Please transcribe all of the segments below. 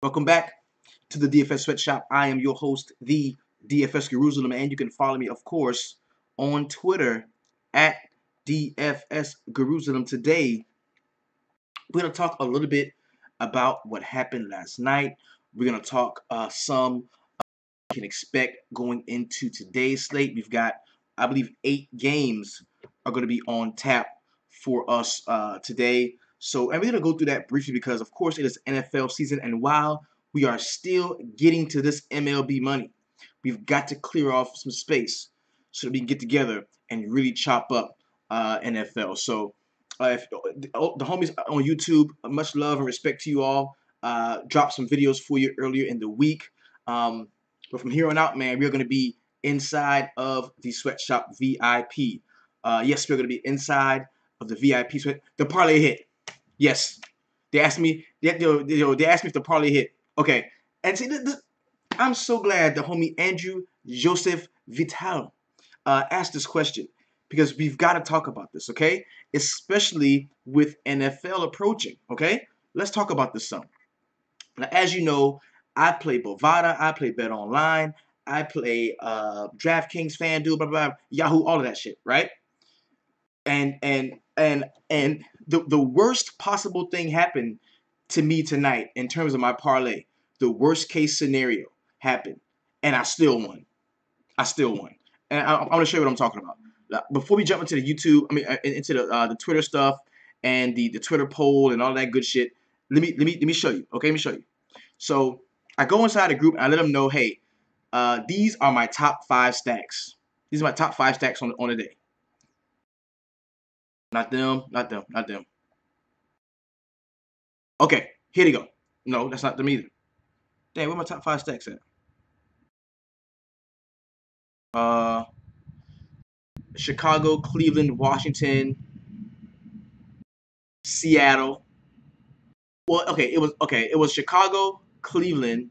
Welcome back to the DFS Sweatshop. I am your host, the DFS Jerusalem, and you can follow me, of course, on Twitter at DFS Jerusalem. Today, we're going to talk a little bit about what happened last night. We're going to talk some you can expect going into today's slate. We've got, I believe, 8 games are going to be on tap for us today. So, and we're going to go through that briefly because, of course, it is NFL season. And while we are still getting to this MLB money, we've got to clear off some space so that we can get together and really chop up NFL. So, if the homies on YouTube, much love and respect to you all. Dropped some videos for you earlier in the week. But from here on out, man, we're going to be inside of the Sweatshop VIP. Yes, we're going to be inside of the VIP sweat. The parlay hit. Yes. They asked me. They asked me if the parlay hit. Okay. And see, I'm so glad the homie Andrew Joseph Vital asked this question because we've got to talk about this, okay? Especially with NFL approaching, okay? Let's talk about this some. Now, as you know, I play Bovada, I play Bet Online, I play DraftKings, FanDuel, blah, blah, blah, Yahoo, all of that shit, right? And the worst possible thing happened to me tonight in terms of my parlay. The worst case scenario happened, and I still won. And I'm going to show you what I'm talking about. Before we jump into the YouTube, into the Twitter stuff and the Twitter poll and all that good shit, let me show you. Okay, let me show you. So I go inside the group and I let them know, hey, these are my top 5 stacks. These are my top 5 stacks on the day. Not them, not them, not them. Okay, here they go. No, that's not them either. Damn, where my top 5 stacks at? Chicago, Cleveland, Washington, Seattle. Well, okay, it was Chicago, Cleveland,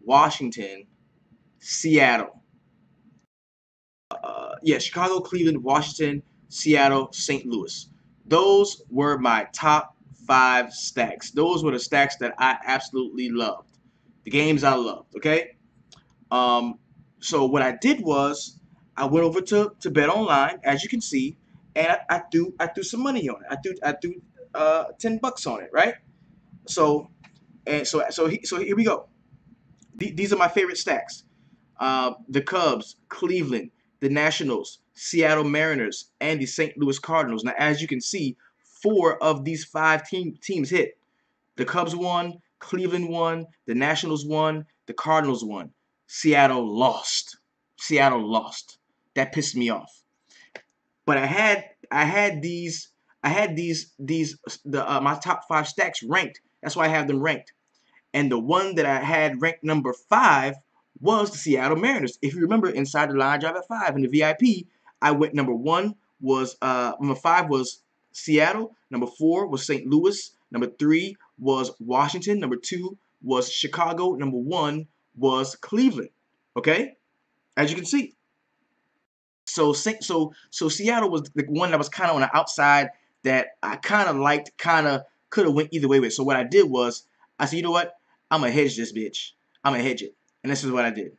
Washington, Seattle. Yeah, Chicago, Cleveland, Washington, Seattle, St. Louis. Those were my top 5 stacks. Those were the stacks that I absolutely loved. The games I loved, okay? So what I did was I went over to Bet Online, as you can see, and I threw some money on it. I threw $10 on it, right? So so here we go. These are my favorite stacks. The Cubs, Cleveland, the Nationals, Seattle Mariners, and the St. Louis Cardinals. Now, as you can see, 4 of these 5 teams hit. The Cubs won, Cleveland won, the Nationals won, the Cardinals won. Seattle lost. Seattle lost. That pissed me off. But I had these my top 5 stacks ranked. That's why I have them ranked. And the one that I had ranked number 5 was the Seattle Mariners. If you remember, inside the line drive at 5 in the VIP, I went number 1 was number 5 was Seattle, number 4 was St. Louis, number 3 was Washington, number 2 was Chicago, number 1 was Cleveland. Okay, as you can see. So Seattle was the one that was kind of on the outside that I kind of liked, kind of could have went either way with. So what I did was I said, you know what? I'm gonna hedge this bitch. I'm gonna hedge it, and this is what I did.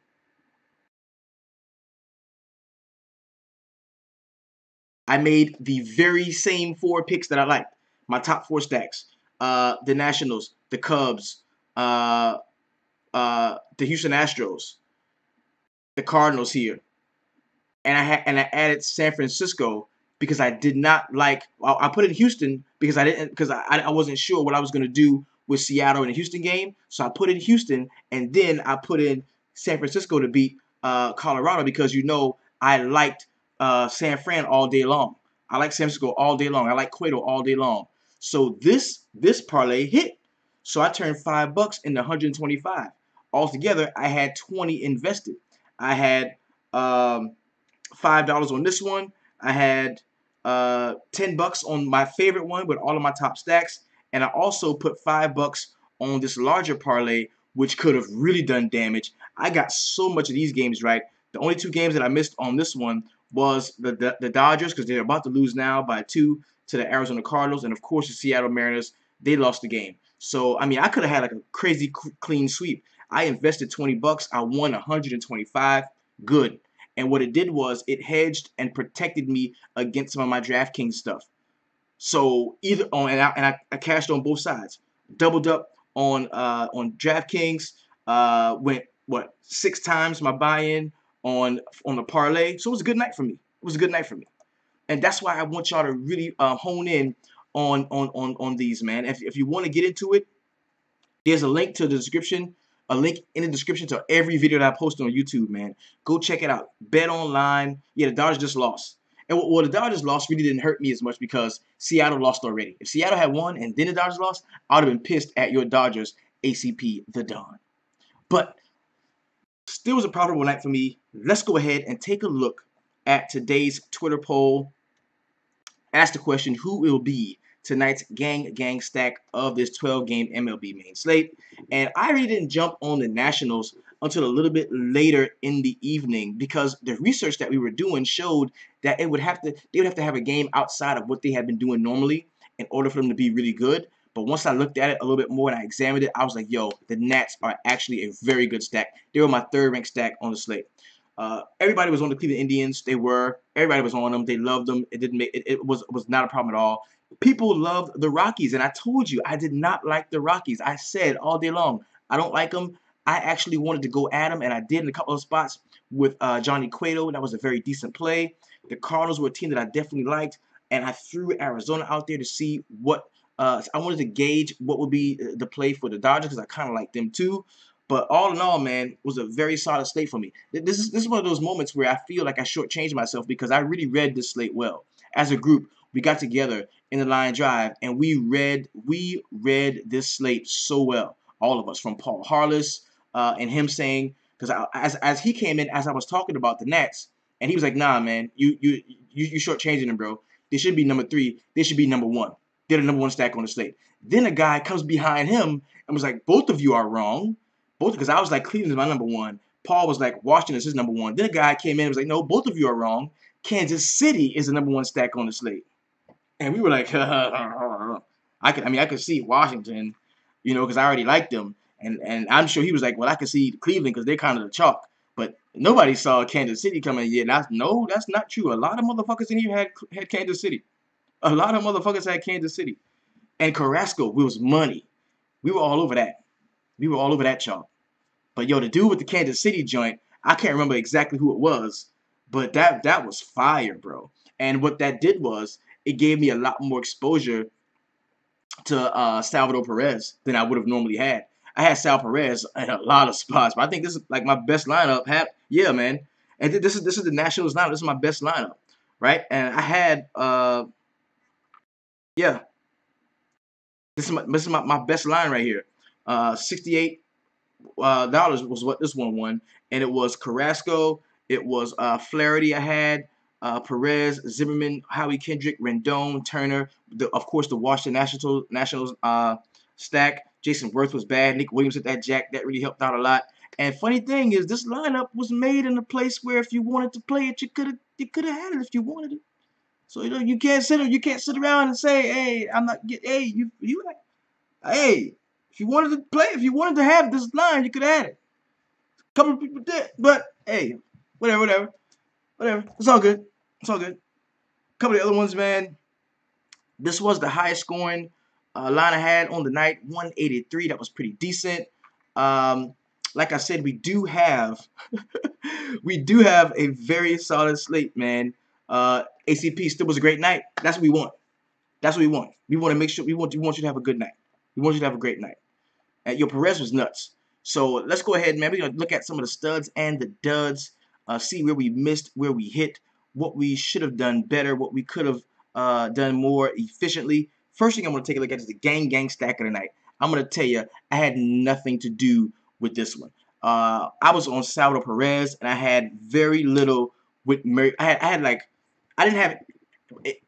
I made the very same 4 picks that I liked. My top 4 stacks: the Nationals, the Cubs, the Houston Astros, the Cardinals here, and I added San Francisco because I did not like. I put in Houston because I wasn't sure what I was gonna do with Seattle in the Houston game, so I put in Houston, and then I put in San Francisco to beat Colorado because I liked San Fran all day long. I like San Francisco all day long. I like Cueto all day long. So this parlay hit. So I turned $5 into 125. Altogether, I had 20 invested. I had $5 on this one. I had $10 on my favorite one with all of my top stacks, and I also put $5 on this larger parlay, which could have really done damage. I got so much of these games right. The only 2 games that I missed on this one was the Dodgers because they're about to lose now by 2 to the Arizona Cardinals, and of course the Seattle Mariners. They lost the game. So I mean, I could have had like a crazy clean sweep. I invested 20 bucks. I won 125. Good. And what it did was it hedged and protected me against some of my DraftKings stuff. So either on I cashed on both sides, doubled up on DraftKings. Went what 6 times my buy-in on the parlay. So it was a good night for me. It was a good night for me, and that's why I want y'all to really hone in on these, man. If you want to get into it, there's a link to the description, a link in the description to every video that I post on YouTube, man. Go check it out. Bet online. Yeah, the Dodgers just lost. And well, the Dodgers loss really didn't hurt me as much because Seattle lost already. If Seattle had won and then the Dodgers lost, I would have been pissed at your Dodgers, ACP, the Don. But still was a profitable night for me. Let's go ahead and take a look at today's Twitter poll. Ask the question, who will be tonight's gang stack of this 12-game MLB main slate. And I really didn't jump on the Nationals until a little bit later in the evening because the research that we were doing showed that they would have to have a game outside of what they had been doing normally in order for them to be really good. But once I looked at it a little bit more and I examined it, I was like, yo, the Nats are actually a very good stack. They were my third-ranked stack on the slate. Everybody was on the Cleveland Indians. Everybody was on them. They loved them. It was not a problem at all. People loved the Rockies, and I told you I did not like the Rockies. I said all day long I don't like them. I actually wanted to go at them, and I did in a couple of spots with Johnny Cueto. That was a very decent play. The Cardinals were a team that I definitely liked, and I threw Arizona out there to see what I wanted to gauge what would be the play for the Dodgers because I kind of like them too. But all in all, man, it was a very solid slate for me. This is one of those moments where I feel like I shortchanged myself because I really read this slate well. As a group, we got together in the line drive and we read this slate so well. All of us, from Paul Harless and him saying, because as he came in, as I was talking about the Nats, and he was like, "Nah, man, you shortchanging them, bro. They should be number 3. They should be number 1. They're the number 1 stack on the slate." Then a guy comes behind him and was like, "Both of you are wrong." Both, because I was like, Cleveland is my number 1. Paul was like, Washington is his number 1. Then a guy came in and was like, no, both of you are wrong. Kansas City is the number 1 stack on the slate. And we were like, I could see Washington, because I already liked them. And I'm sure he was like, well, I could see Cleveland because they're kind of the chalk. But nobody saw Kansas City coming yet. No, that's not true. A lot of motherfuckers in here had Kansas City. A lot of motherfuckers had Kansas City. And Carrasco was money. We were all over that. We were all over that chalk. But yo, the dude with the Kansas City joint, I can't remember exactly who it was, but that was fire, bro. And what that did was it gave me a lot more exposure to Salvador Perez than I would have normally had. I had Sal Perez in a lot of spots, but I think this is like my best lineup. Yeah, man. And this is the Nationals lineup. This is my best lineup, right? And I had yeah, this is my best line right here. 68 dollars was what this one won, and it was Carrasco, it was Flaherty. I had Perez, Zimmerman, Howie Kendrick, Rendon, Turner. Of course, the Washington Nationals stack. Jason Worth was bad. Nick Williams at that jack that really helped out a lot. And funny thing is, this lineup was made in a place where if you wanted to play it, you could have had it if you wanted it. So you can't sit around and say, hey, I'm not get hey you like hey. If you wanted to play, if you wanted to have this line, you could have had it. A couple of people did, but hey, whatever. It's all good. It's all good. A couple of the other ones, man. This was the highest scoring line I had on the night, 183. That was pretty decent. Like I said, we do have a very solid slate, man. ACP still was a great night. That's what we want. That's what we want. We want to make sure we want you to have a good night. We want you to have a great night. Your Perez was nuts. So let's go ahead, man. We're going to look at some of the studs and the duds, see where we missed, where we hit, what we should have done better, what we could have done more efficiently. First thing I'm going to take a look at is the gang stack of the night. I'm going to tell you, I had nothing to do with this one. I was on Salvador Perez, and I had very little with Murray. I didn't have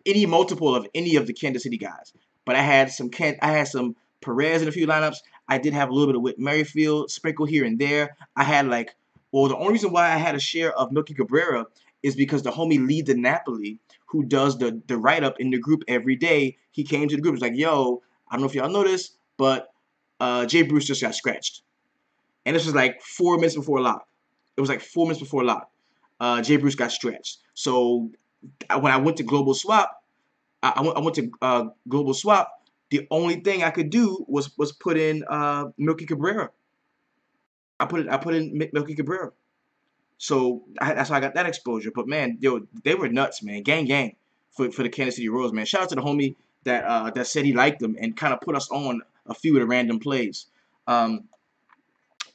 any multiple of any of the Kansas City guys, but I had some Perez in a few lineups. I did have a little bit of Whit Merrifield, sprinkle here and there. I had the only reason why I had a share of Milky Cabrera is because the homie Lee the Napoli, who does the write-up in the group every day, he came to the group. He was like, yo, I don't know if y'all know this, but Jay Bruce just got scratched. And this was like 4 minutes before lock. It was like 4 minutes before lock. Jay Bruce got stretched. So when I went to Global Swap, I went to Global Swap. The only thing I could do was put in Milky Cabrera. I put in Milky Cabrera. So that's how I got that exposure. But man, yo, they were nuts, man. Gang, gang for the Kansas City Royals, man. Shout out to the homie that said he liked them and kind of put us on a few of the random plays. Um,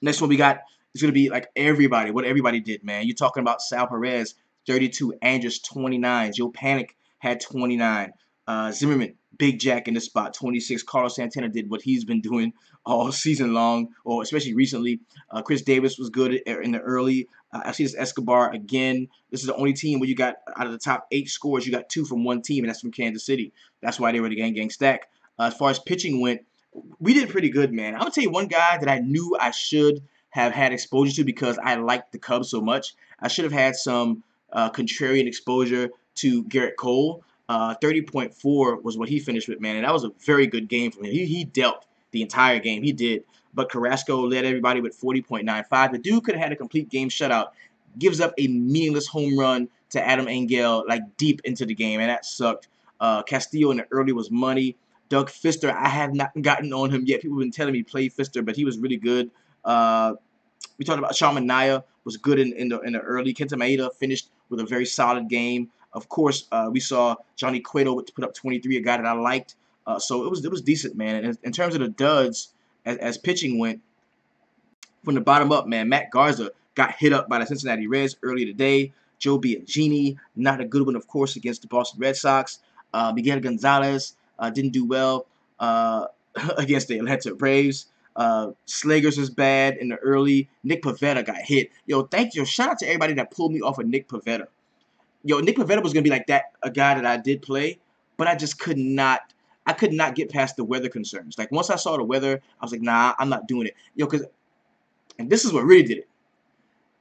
Next one we got is gonna be like everybody, what everybody did, man. You're talking about Sal Perez, 32, Andrus, 29, Joe Panic had 29, Zimmerman, Big Jack in the spot, 26. Carlos Santana did what he's been doing all season long, or especially recently. Chris Davis was good in the early. I see this Escobar again. This is the only team where you got out of the top 8 scores, you got 2 from one team, and that's from Kansas City. That's why they were the gang stack. As far as pitching went, we did pretty good, man. I'm gonna tell you one guy that I knew I should have had exposure to because I liked the Cubs so much. I should have had some contrarian exposure to Garrett Cole. 30.4 was what he finished with, man, and that was a very good game for him. He dealt the entire game. He did. But Carrasco led everybody with 40.95. The dude could have had a complete game shutout. Gives up a meaningless home run to Adam Engel, like deep into the game, and that sucked. Castillo in the early was money. Doug Fister, I have not gotten on him yet. People have been telling me play Fister, but he was really good. We talked about Shaman Naya was good in the early. Kenta Maeda finished with a very solid game. Of course, we saw Johnny Cueto put up 23, a guy that I liked. So it was decent, man. And in terms of the duds, as pitching went, from the bottom up, man, Matt Garza got hit up by the Cincinnati Reds earlier today. Joe Biagini, not a good one, of course, against the Boston Red Sox. Miguel Gonzalez didn't do well against the Atlanta Braves. Slagers was bad in the early. Nick Pivetta got hit. Yo, thank you. Shout out to everybody that pulled me off of Nick Pivetta. Yo, Nick Pivetta was gonna be like that, a guy that I did play, but I just could not. I could not get past the weather concerns. Like once I saw the weather, I was like, nah, I'm not doing it. Yo, and this is what really did it.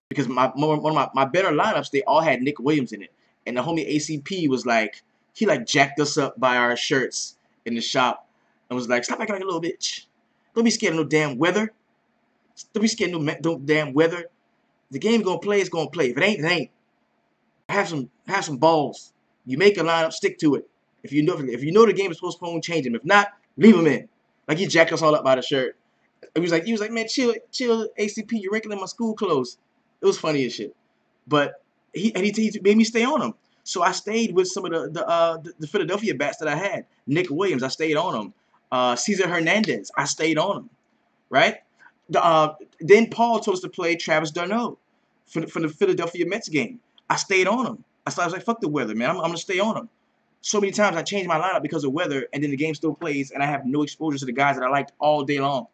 Because one of my better lineups, they all had Nick Williams in it. And the homie ACP was like, he like jacked us up by our shirts in the shop and was like, stop acting like a little bitch. Don't be scared of no damn weather. Don't be scared of no damn weather. The game gonna play, it's gonna play. If it ain't, it ain't. Have some balls. You make a lineup, stick to it. If you know the game is postponed, change them. If not, leave them in. Like he jacked us all up by the shirt. He was like, man, chill, ACP. You're wrinkling my school clothes. It was funny as shit. But he made me stay on him. So I stayed with some of the Philadelphia bats that I had. Nick Williams, I stayed on him. Cesar Hernandez, I stayed on him. Right? Then Paul told us to play Travis d'Arnaud for the Philadelphia Mets game. I stayed on him. I was like, fuck the weather, man. I'm going to stay on him. So many times I changed my lineup because of weather, and then the game still plays, and I have no exposure to the guys that I liked all day long.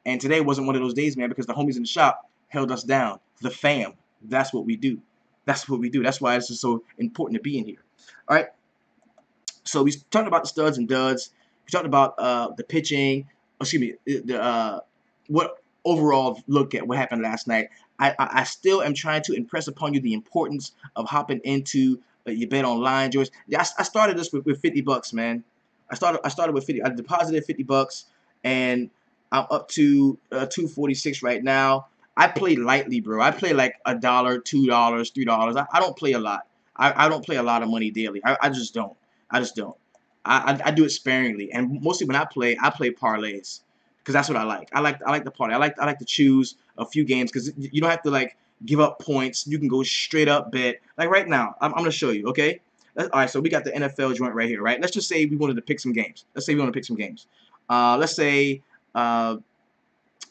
And today wasn't one of those days, man, because the homies in the shop held us down. The fam. That's what we do. That's what we do. That's why it's just so important to be in here. All right. So we talked about the studs and duds. We talked about the pitching. Excuse me. What overall look at what happened last night. I still am trying to impress upon you the importance of hopping into your bet online, George. Yeah, I started this with $50, man. I started with 50. I deposited $50, and I'm up to 246 right now. I play lightly, bro. I play like $1, $2, $3. I don't play a lot. I don't play a lot of money daily. I just don't. I just don't. I do it sparingly, and mostly when I play parlays because that's what I like. I like the parlay. I like to choose a few games because you don't have to like give up points. You can go straight up bet. Like right now, I'm gonna show you. Okay. All right. So we got the NFL joint right here. Right. Let's just say we wanted to pick some games. Let's say we want to pick some games. Let's say I'm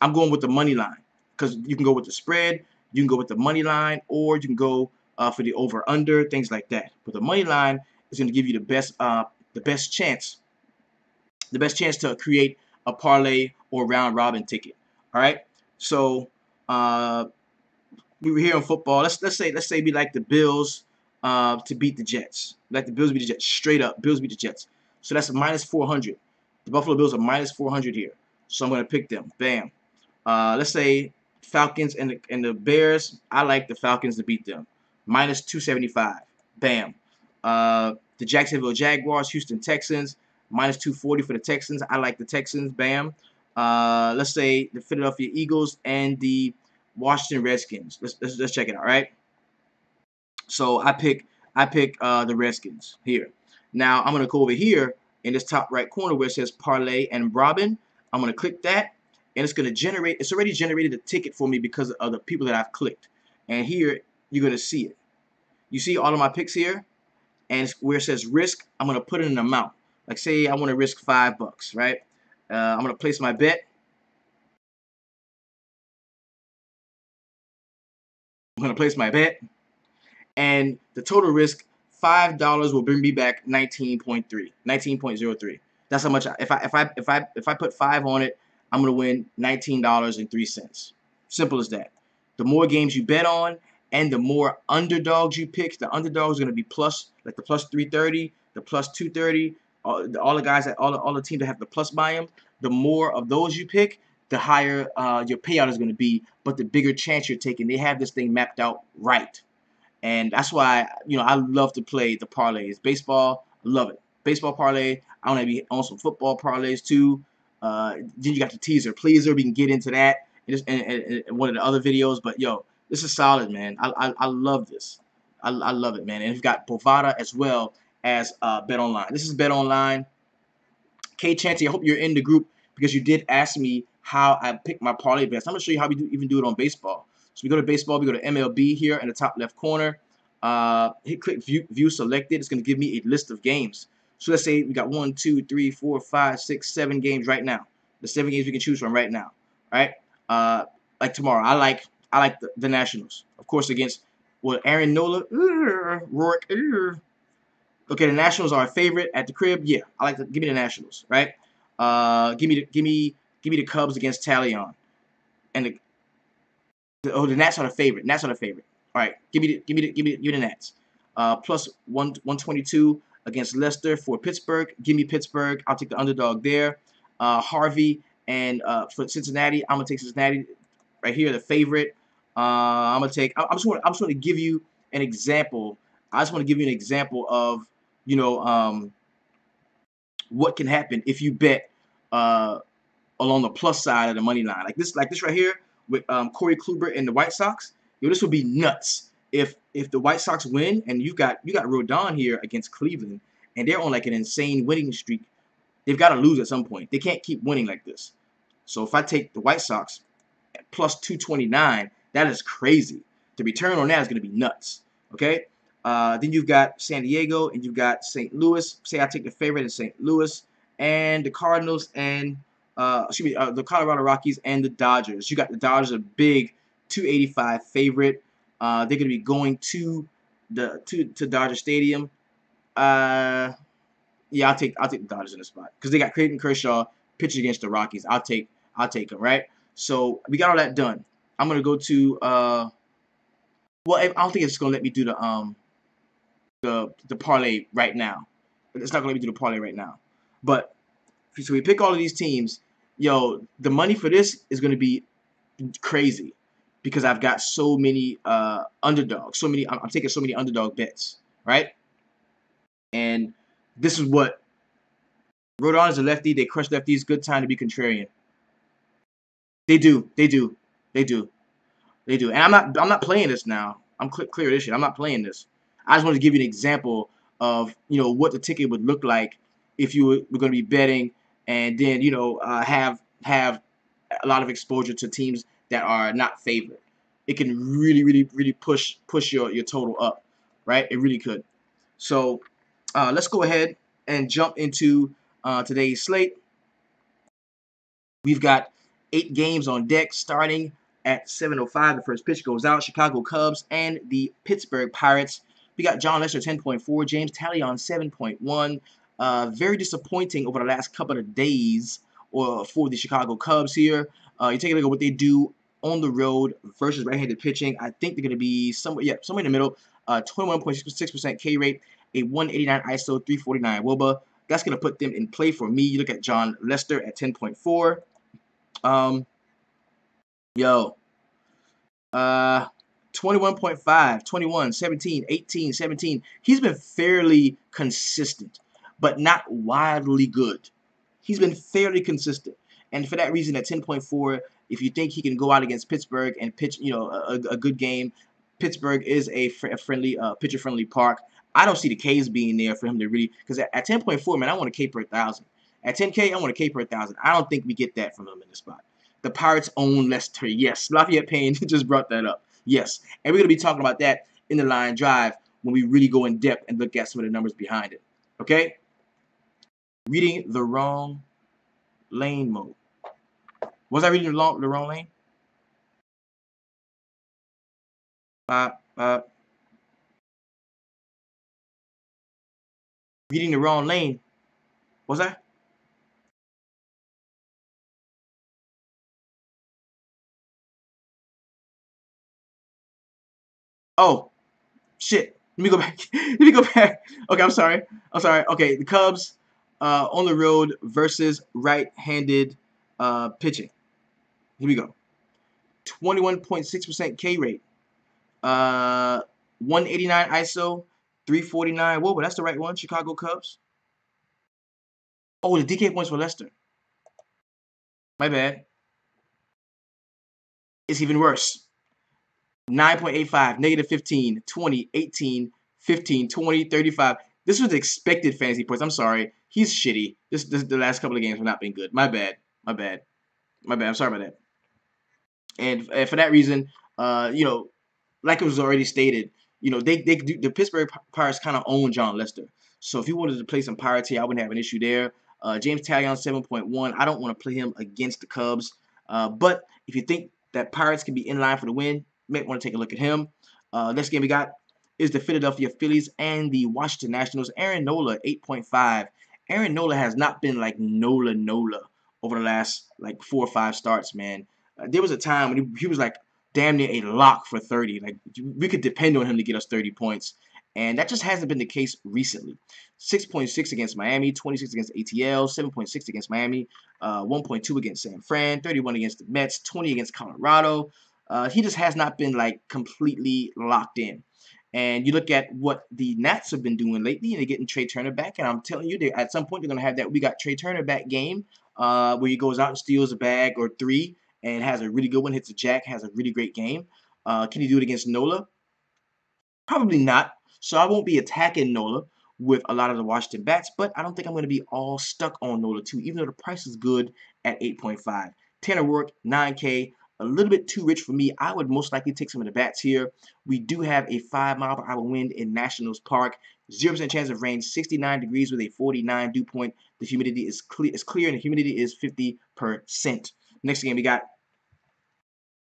going with the money line because you can go with the spread, you can go with the money line, or you can go for the over under, things like that. But the money line is going to give you the best chance to create a parlay or round robin ticket. All right. So we were here in football. Let's say we like the Bills to beat the Jets. Like the Bills beat the Jets straight up. Bills beat the Jets. So that's a minus 400. The Buffalo Bills are minus 400 here. So I'm going to pick them. Bam. Let's say Falcons and the Bears. I like the Falcons to beat them. Minus 275. Bam. The Jacksonville Jaguars, Houston Texans. Minus 240 for the Texans. I like the Texans. Bam. let's say the Philadelphia Eagles and the Washington Redskins. Let's check it out, right? So I pick the Redskins here. Now I'm gonna go over here in this top right corner where it says Parlay and Robin. I'm gonna click that, and it's gonna generate. It's already generated a ticket for me because of the people that I've clicked. And here you're gonna see it. You see all of my picks here, and where it says risk, I'm gonna put in an amount. Like say I want to risk $5, right? I'm gonna place my bet. I'm gonna place my bet. And the total risk, $5 will bring me back 19.3, 19.03. That's how much. If I put 5 on it, I'm gonna win $19.03. Simple as that. The more games you bet on, and the more underdogs you pick, the underdogs are gonna be plus, like the plus 330, the plus 230. All the guys that all the teams that have the plus by them. The more of those you pick, the higher your payout is gonna be, but the bigger chance you're taking. They have this thing mapped out right. And that's why, I love to play the parlays. Baseball, I love it. Baseball parlay. I want to be on some football parlays too. Then you got the teaser, pleaser. We can get into that in one of the other videos. But yo, this is solid, man. I love this. I love it, man. And you've got Bovada as well as Bet Online. This is Bet Online. K Chanty, I hope you're in the group because you did ask me how I pick my parlay bets. I'm gonna show you how we even do it on baseball. So we go to baseball, we go to MLB here in the top left corner. Click view selected. It's gonna give me a list of games. So let's say we got 1, 2, 3, 4, 5, 6, 7 games right now. The 7 games we can choose from right now. Right? Like tomorrow, I like the Nationals, of course, against Aaron Nola, Rourke. Okay, the Nationals are a favorite at the crib. Yeah, I like to give me the Nationals, right? Give me the Cubs against Talion, and the Nats are the favorite. Nats are the favorite. All right, give me the Nats. Plus 122 against Leicester for Pittsburgh. Give me Pittsburgh. I'll take the underdog there. Harvey and for Cincinnati, I'm gonna take Cincinnati right here, the favorite. I'm gonna take. I'm just want to give you an example. I just want to give you an example of you know, what can happen if you bet along the plus side of the money line, like this right here with Corey Kluber and the White Sox. Yo, this would be nuts if the White Sox win and you got Rodon here against Cleveland and they're on like an insane winning streak. They've got to lose at some point. They can't keep winning like this. So if I take the White Sox at plus 229, that is crazy. The return on that is going to be nuts. Okay. Then you've got San Diego and you've got St. Louis. Say I take the favorite in St. Louis and the Cardinals and the Colorado Rockies and the Dodgers. You got the Dodgers, a big 285 favorite. They're going to be going to Dodger Stadium. Yeah, I'll take the Dodgers in the spot because they got Clayton Kershaw pitching against the Rockies. I'll take them, right? So we got all that done. I'm gonna go to well, I don't think it's gonna let me do the parlay right now. It's not gonna let me do the parlay right now. But so we pick all of these teams. Yo, the money for this is gonna be crazy because I've got so many underdogs. I'm taking so many underdog bets, right? And this is what Rodon is a lefty. They crush lefties. Good time to be contrarian. They do. They do. They do. They do. And I'm not playing this now. I'm clear this shit. I'm not playing this. I just want to give you an example of what the ticket would look like if you were going to be betting and then have a lot of exposure to teams that are not favored. It can really push your total up, right? It really could. So let's go ahead and jump into today's slate. We've got 8 games on deck starting at 7:05. The first pitch goes out. Chicago Cubs and the Pittsburgh Pirates. We got John Lester 10.4, James Talion 7.1. Very disappointing over the last couple of days for the Chicago Cubs here. You take a look at what they do on the road versus right-handed pitching. I think they're going to be somewhere in the middle. 21.6% K rate, a 189 ISO, 349 WOBA. That's going to put them in play for me. You look at John Lester at 10.4. Yo, 21.5, 21, 17, 18, 17. He's been fairly consistent, but not wildly good. He's been fairly consistent. And for that reason, at 10.4, if you think he can go out against Pittsburgh and pitch, a good game, Pittsburgh is a friendly, pitcher-friendly park. I don't see the K's being there for him to really, because at 10.4, man, I want a K per 1,000. At 10K, I want a K per 1,000. I don't think we get that from him in this spot. The Pirates own Lester. Yes, Lafayette Payne just brought that up. Yes, and we're going to be talking about that in the line drive when we really go in depth and look at some of the numbers behind it. Okay? Reading the wrong lane mode. Was I reading the wrong lane? Reading the wrong lane. Was I? Oh, shit. Let me go back. Let me go back. Okay, I'm sorry. I'm sorry. Okay, the Cubs on the road versus right-handed pitching. Here we go. 21.6% K rate. 189 ISO, 349. Whoa, but that's the right one. Chicago Cubs. Oh, the DK points for Lester. My bad. It's even worse. 9.85, negative 15, 20, 18, 15, 20, 35. This was expected fantasy points. I'm sorry. He's shitty. The last couple of games have not been good. My bad. My bad. My bad. I'm sorry about that. And for that reason, like it was already stated, the Pittsburgh Pirates kind of own John Lester. So if you wanted to play some Pirates here, I wouldn't have an issue there. James Taillon 7.1. I don't want to play him against the Cubs. But if you think that Pirates can be in line for the win, you might want to take a look at him. Next game we got is the Philadelphia Phillies and the Washington Nationals. Aaron Nola 8.5. Aaron Nola has not been like Nola over the last like 4 or 5 starts, man. There was a time when he was like damn near a lock for 30. Like we could depend on him to get us 30 points. And that just hasn't been the case recently. 6.6 against Miami, 26 against ATL, 7.6 against Miami, 1.2 against San Fran, 31 against the Mets, 20 against Colorado. He just has not been like completely locked in. And you look at what the Nats have been doing lately, and they're getting Trey Turner back. And I'm telling you, at some point they're going to have that "we got Trey Turner back" game where he goes out and steals a bag or 3 and has a really good one, hits a jack, has a really great game. Can he do it against Nola? Probably not. So I won't be attacking Nola with a lot of the Washington bats, but I don't think I'm going to be all stuck on Nola too, even though the price is good at 8.5. Tanner Roark, 9K, a little bit too rich for me. I would most likely take some of the bats here. We do have a 5-mile-per-hour wind in Nationals Park, 0% chance of rain, 69 degrees with a 49 dew point. The humidity is clear, and the humidity is 50%. Next game we got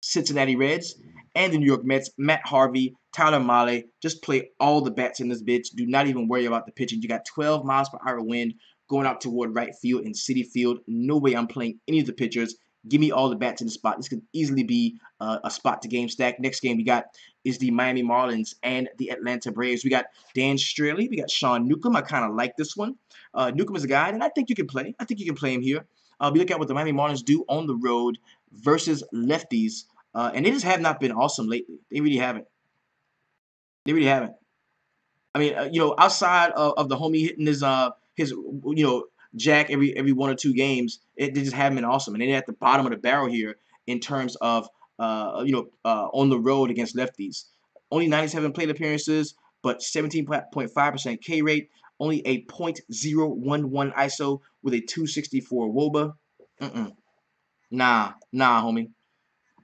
Cincinnati Reds and the New York Mets. Matt Harvey, Tyler Mahle, just play all the bats in this bitch. Do not even worry about the pitching. You got 12 miles per hour wind going out toward right field and Citi Field. No way I'm playing any of the pitchers. Give me all the bats in the spot. This could easily be a spot to game stack. Next game we got is the Miami Marlins and the Atlanta Braves. We got Dan Straley. We got Sean Newcomb. I kind of like this one. Newcomb is a guy that I think you can play. I think you can play him here. We look at what the Miami Marlins do on the road versus lefties. And they just have not been awesome lately. They really haven't. They really haven't. I mean, outside of the homie hitting his jack every 1 or 2 games, they just haven't been awesome. And they're at the bottom of the barrel here in terms of on the road against lefties. Only 97 plate appearances, but 17.5% K rate. Only a .011 ISO with a 264 WOBA. Nah, homie.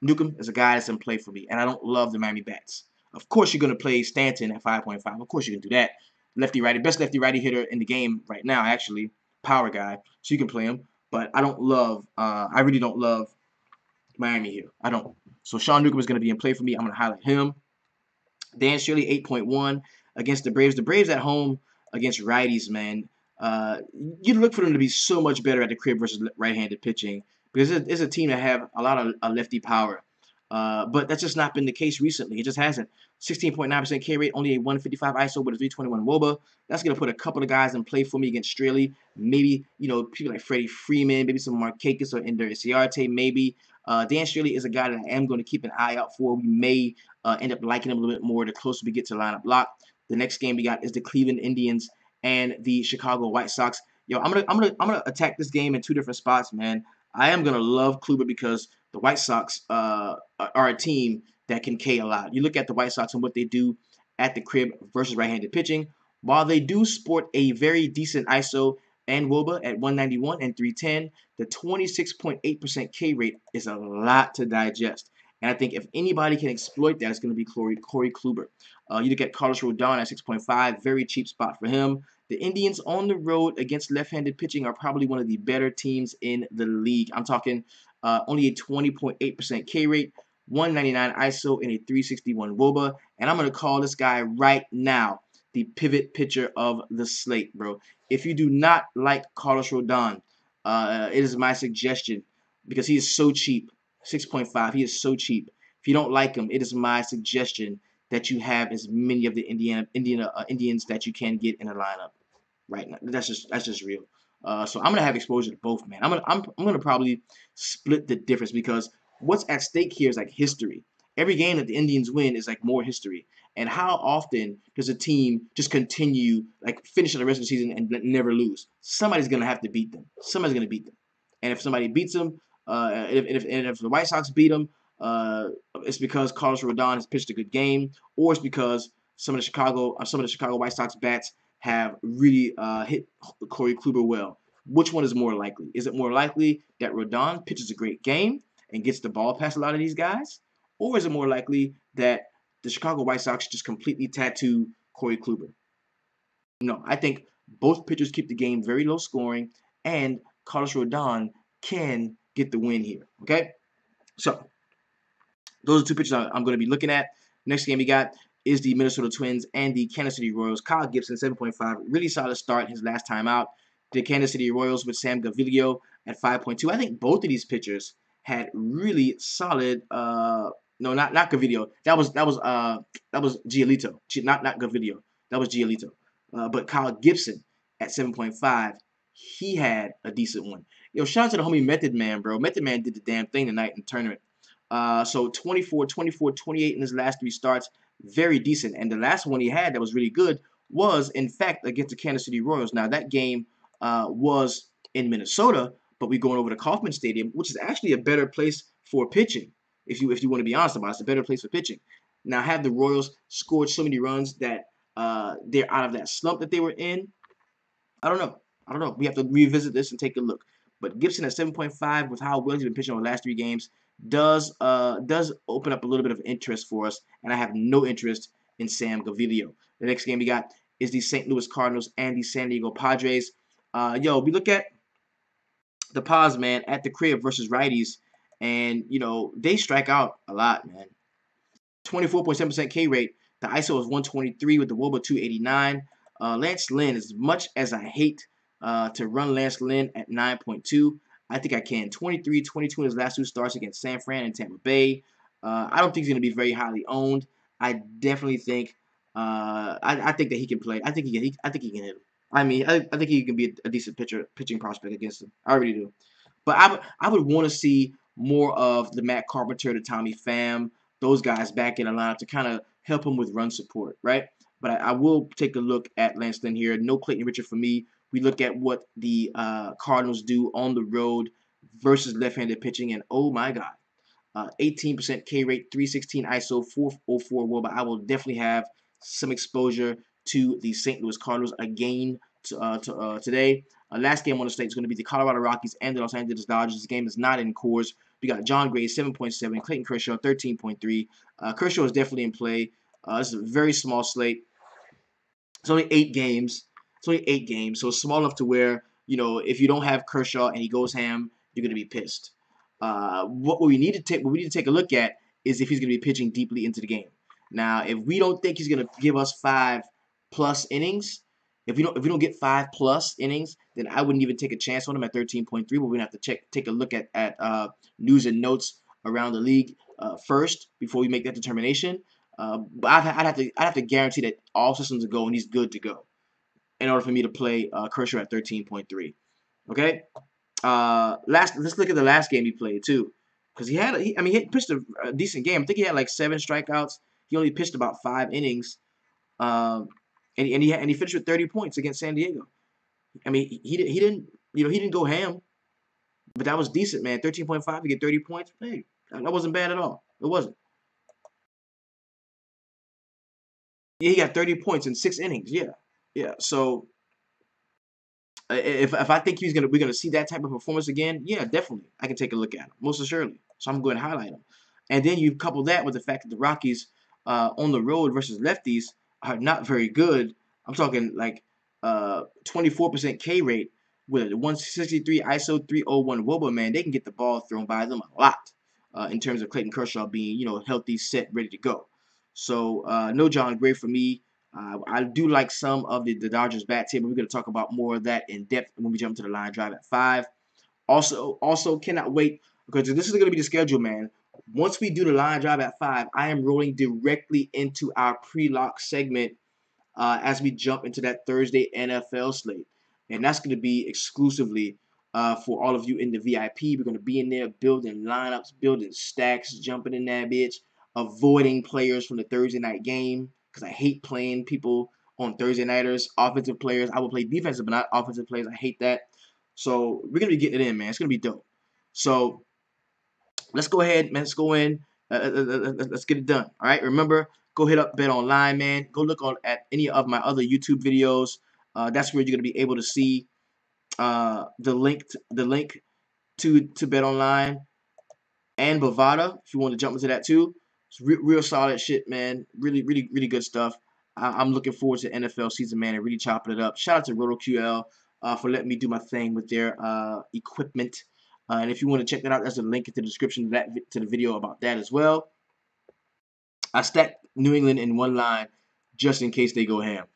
Newcomb is a guy that's in play for me, and I don't love the Miami bats. Of course, you're going to play Stanton at 5.5. Of course, you can do that. Lefty-righty, best lefty-righty hitter in the game right now, actually. Power guy, so you can play him. But I don't love, I really don't love Miami here. I don't. So Sean Newcomb is going to be in play for me. I'm going to highlight him. Dan Shirley, 8.1 against the Braves. The Braves at home against righties, man. You'd look for them to be so much better at the crib versus right-handed pitching because it's a team that have a lot of lefty power. But that's just not been the case recently. It just hasn't. 16.9% K rate, only a 155 ISO with a 321 WOBA. That's going to put a couple of guys in play for me against Straley. Maybe, people like Freddie Freeman, maybe some Markakis or Ender Isiarte, maybe. Dan Straley is a guy that I am going to keep an eye out for. We may end up liking him a little bit more the closer we get to lineup lock. The next game we got is the Cleveland Indians and the Chicago White Sox. I'm gonna attack this game in 2 different spots, man. I am gonna love Kluber because the White Sox are a team that can K a lot. You look at the White Sox and what they do at the crib versus right-handed pitching. While they do sport a very decent ISO and WOBA at 191 and 310, the 26.8% K rate is a lot to digest. And I think if anybody can exploit that, it's going to be Corey Kluber. You look at Carlos Rodon at 6.5, very cheap spot for him. The Indians on the road against left-handed pitching are probably one of the better teams in the league. I'm talking only a 20.8% K rate, 199 ISO, and a 361 WOBA. And I'm going to call this guy right now the pivot pitcher of the slate, bro. If you do not like Carlos Rodon, it is my suggestion because he is so cheap. 6.5. He is so cheap. If you don't like him, it is my suggestion that you have as many of the Indians that you can get in a lineup right now. That's just real. So I'm gonna have exposure to both, man. I'm gonna probably split the difference because what's at stake here is like history. Every game that the Indians win is like more history. And how often does a team just continue like finishing the rest of the season and never lose? Somebody's gonna have to beat them. Somebody's gonna beat them. And if somebody beats them, if the White Sox beat them, it's because Carlos Rodon has pitched a good game, or it's because some of the Chicago White Sox bats have really hit Corey Kluber well. Which one is more likely? Is it more likely that Rodon pitches a great game and gets the ball past a lot of these guys, or is it more likely that the Chicago White Sox just completely tattoo Corey Kluber? No, I think both pitchers keep the game very low scoring, and Carlos Rodon can get the win here. Okay, so those are two pitchers I'm going to be looking at. Next game we got is the Minnesota Twins and the Kansas City Royals. Kyle Gibson, 7.5. Really solid start his last time out. The Kansas City Royals with Sam Gaviglio at 5.2. I think both of these pitchers had really solid. No, not Gaviglio. That was Giolito. Not Gaviglio. That was Giolito. But Kyle Gibson at 7.5. He had a decent one. Yo, shout out to the homie Method Man, bro. Method Man did the damn thing tonight in the tournament. So 24, 24, 28 in his last three starts. Very decent. And the last one he had that was really good was, in fact, against the Kansas City Royals. Now, that game was in Minnesota, but we're going over to Kauffman Stadium, which is actually a better place for pitching, if you want to be honest about it. It's a better place for pitching. Now, have the Royals scored so many runs that they're out of that slump that they were in? I don't know. I don't know. We have to revisit this and take a look. But Gibson at 7.5 with how well he's been pitching over the last three games does open up a little bit of interest for us, and I have no interest in Sam Gaviglio. The next game we got is the St. Louis Cardinals and the San Diego Padres. We look at the Paz, man, at the crib versus righties, and they strike out a lot, man. 24.7% K rate. The ISO is 123 with the WOBA 289. Lance Lynn, as much as I hate to run Lance Lynn at 9.2, I think I can. 23, 22 in his last two starts against San Fran and Tampa Bay. I don't think he's going to be very highly owned. I definitely think I think that he can play. I think he can hit him. I mean, I think he can be a decent pitching prospect against him. I really do. But I would want to see more of the Matt Carpenter, the Tommy Pham, those guys back in the lineup to kind of help him with run support, right? But I will take a look at Lance Lynn here. No Clayton Richard for me. We look at what the Cardinals do on the road versus left-handed pitching, and oh my God, 18% K rate, 316 ISO, 404 WOBA. But I will definitely have some exposure to the St. Louis Cardinals again today. Last game on the slate is going to be the Colorado Rockies and the Los Angeles Dodgers. This game is not in Coarse. We got John Gray, 7.7, Clayton Kershaw, 13.3. Kershaw is definitely in play. This is a very small slate. It's only 8 games. So it's small enough to where, if you don't have Kershaw and he goes ham, you're going to be pissed. What we need to take a look at is if he's going to be pitching deeply into the game. Now, if we don't think he's going to give us 5+ innings, if we don't get 5+ innings, then I wouldn't even take a chance on him at 13.3. But we're gonna have to take a look at news and notes around the league first before we make that determination. But I'd have to guarantee that all systems are go and he's good to go in order for me to play Kershaw at 13.3. Okay. Let's look at the last game he played too, because he pitched a decent game. I think he had like 7 strikeouts. He only pitched about 5 innings. And he finished with 30 points against San Diego. I mean, he didn't go ham, But that was decent, man. 13.5 to get 30 points. Hey, that wasn't bad at all. It wasn't. Yeah, he got 30 points in 6 innings. Yeah, yeah. So if I think we're gonna see that type of performance again, yeah, definitely I can take a look at him, most assuredly. So I'm going to highlight him. And then you couple that with the fact that the Rockies on the road versus lefties are not very good. I'm talking like 24% K rate with a 163 ISO 301 WOBA. Man, they can get the ball thrown by them a lot in terms of Clayton Kershaw being healthy, set, ready to go. So no John Gray for me. I do like some of the Dodgers bat table. We're going to talk about more of that in depth when we jump to the line drive at 5. Also cannot wait because this is going to be the schedule, man. Once we do the line drive at 5, I am rolling directly into our pre-lock segment as we jump into that Thursday NFL slate. And that's going to be exclusively for all of you in the VIP. We're going to be in there building lineups, building stacks, jumping in that bitch, avoiding players from the Thursday night game because I hate playing people on Thursday nighters, offensive players. I will play defensive, but not offensive players. I hate that. So we're going to be getting it in, man. It's going to be dope. So let's go ahead, man. Let's go in. Let's get it done. All right. Remember, go hit up Bet Online, man. Go look at any of my other YouTube videos. That's where you're gonna be able to see the link to Bet Online and Bovada if you want to jump into that too. It's real solid shit, man. Really good stuff. I'm looking forward to NFL season, man, and really chopping it up. Shout out to RotoQL for letting me do my thing with their equipment. And if you want to check that out, there's a link in the description to the video about that as well. I stacked New England in one line just in case they go ham.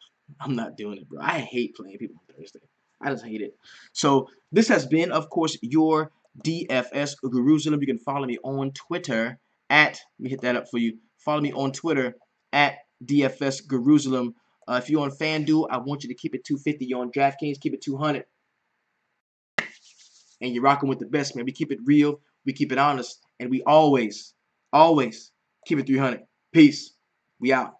I'm not doing it, bro. I hate playing people on Thursday. I just hate it. So this has been, of course, your DFS Jerusalem. You can follow me on Twitter at, let me hit that up for you. Follow me on Twitter at DFS Jerusalem. If you're on FanDuel, I want you to keep it 250. You're on DraftKings, keep it 200. And you're rocking with the best, man. We keep it real, we keep it honest, and we always keep it 300. Peace. We out.